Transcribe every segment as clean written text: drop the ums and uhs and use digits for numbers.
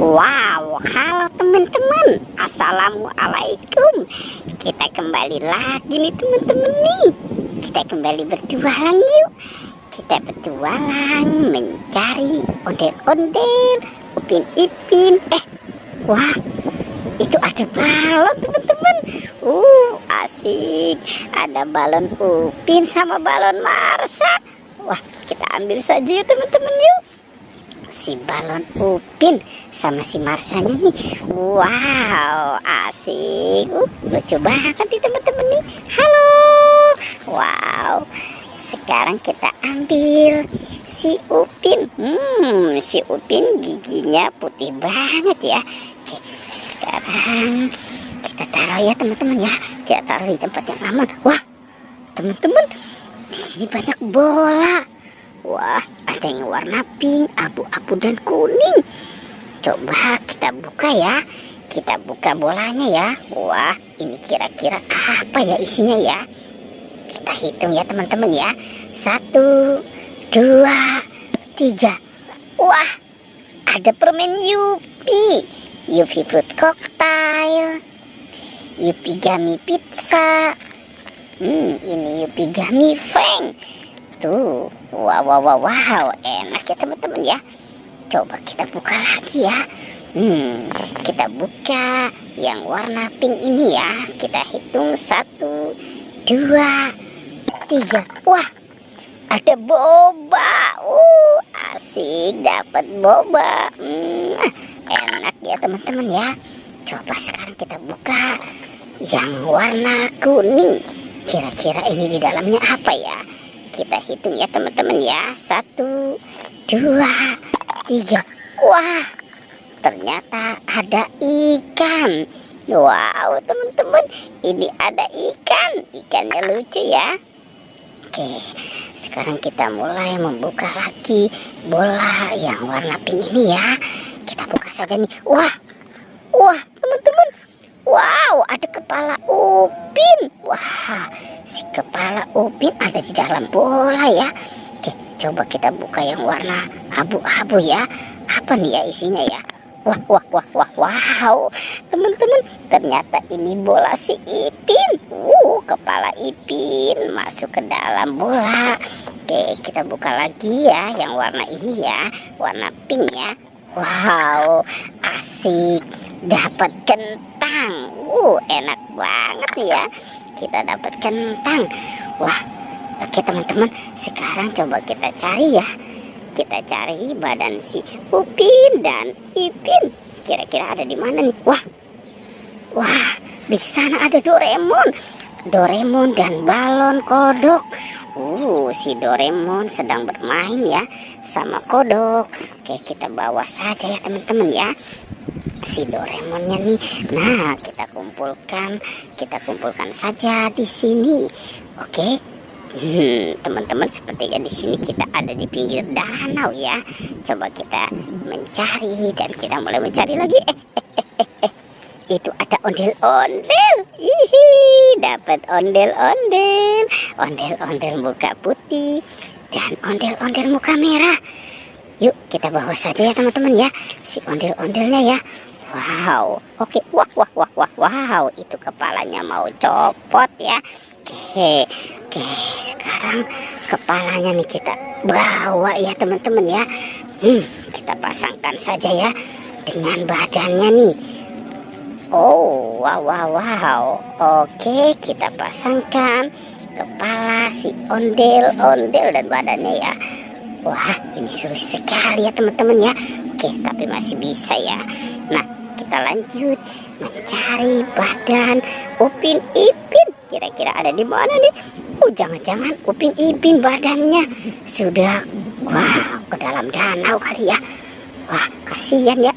Wow, halo teman-teman, assalamualaikum. Kita kembali lagi nih teman-teman nih. Kita kembali bertualang yuk. Kita bertualang mencari ondel-ondel, Upin Ipin. Wah, itu ada balon teman-teman. Asik. Ada balon Upin sama balon Marsa. Wah, kita ambil saja ya teman-teman yuk. Si balon Upin sama si Marsanya nih. Wow, asik. Lucu banget nih teman-teman nih. Halo. Wow. Sekarang kita ambil si Upin. Si Upin giginya putih banget ya. Oke, sekarang kita taruh ya teman-teman ya. Kita taruh di tempat yang aman. Wah, teman-teman, di sini banyak bola. Wah, ada yang warna pink, abu-abu dan kuning. Coba kita buka ya. Kita buka bolanya ya. Wah, ini kira-kira apa ya isinya ya? Kita hitung ya teman-teman ya. 1, 2, 3. Wah, ada permen Yupi. Yupi fruit cocktail. Yupi gummy pizza. Ini Yupi gummy feng. Tuh, wow, enak ya teman-teman ya. Coba kita buka lagi ya. Kita buka yang warna pink ini ya. Kita hitung 1, 2, 3. Wah, ada boba. Asik, dapat boba. Enak ya teman-teman ya. Coba sekarang kita buka yang warna kuning. Kira-kira ini di dalamnya apa ya? Kita hitung ya teman-teman ya. 1, 2, 3. Wah, ternyata ada ikan. Wow teman-teman, ini ada ikan. Ikannya lucu ya. Oke, sekarang kita mulai membuka lagi bola yang warna pink ini ya. Kita buka saja nih. Wah teman-teman. Wow, ada kepala Upin. Wah, si kepala Upin ada di dalam bola ya. Oke, coba kita buka yang warna abu-abu ya. Apa nih ya isinya ya? Wow. Teman-teman, ternyata ini bola si Ipin. Kepala Ipin masuk ke dalam bola. Oke, kita buka lagi ya yang warna ini ya. Warna pink ya. Wow, asik. Dapat kentang. Enak banget ya. Kita dapat kentang. Wah, oke teman-teman. Sekarang coba kita cari ya. Kita cari badan si Upin dan Ipin. Kira-kira ada di mana nih? Wah, di sana ada Doraemon. Doraemon dan balon kodok. Si Doraemon sedang bermain ya sama kodok. Oke, kita bawa saja ya teman-teman ya. Si Doraemonnya nih. Nah, kita kumpulkan saja di sini. Oke. Teman-teman, sepertinya di sini kita ada di pinggir danau ya. Coba kita mencari dan kita mulai mencari lagi. Itu ada ondel-ondel. Dapat ondel-ondel. Ondel-ondel muka putih dan ondel-ondel muka merah. Yuk kita bawa saja ya teman-teman ya. Si ondel-ondelnya ya. Wow. Oke. Wow. Itu kepalanya mau copot ya. Oke. Sekarang kepalanya nih kita bawa ya teman-teman ya. Kita pasangkan saja ya dengan badannya nih. Wow. Oke, kita pasangkan kepala si ondel-ondel dan badannya ya. Wah, ini sulit sekali ya teman-teman ya. Oke, tapi masih bisa ya. Nah, kita lanjut mencari badan Upin Ipin. Kira-kira ada di mana nih? Jangan-jangan Upin Ipin badannya sudah ke dalam danau kali ya. Wah, kasihan ya.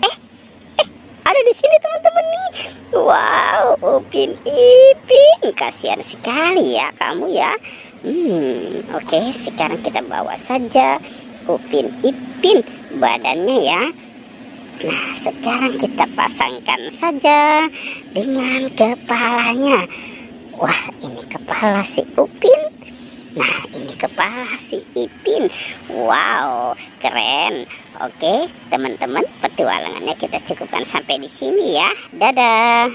Ada di sini teman-teman nih. Wow, Upin Ipin, kasihan sekali ya kamu ya. Oke, sekarang kita bawa saja Upin Ipin badannya ya. Nah, sekarang kita pasangkan saja dengan kepalanya. Wah, ini kepala si Upin. Nah, ini kepala si Ipin. Wow, keren. Oke, teman-teman, petualangannya kita cukupkan sampai di sini ya. Dadah.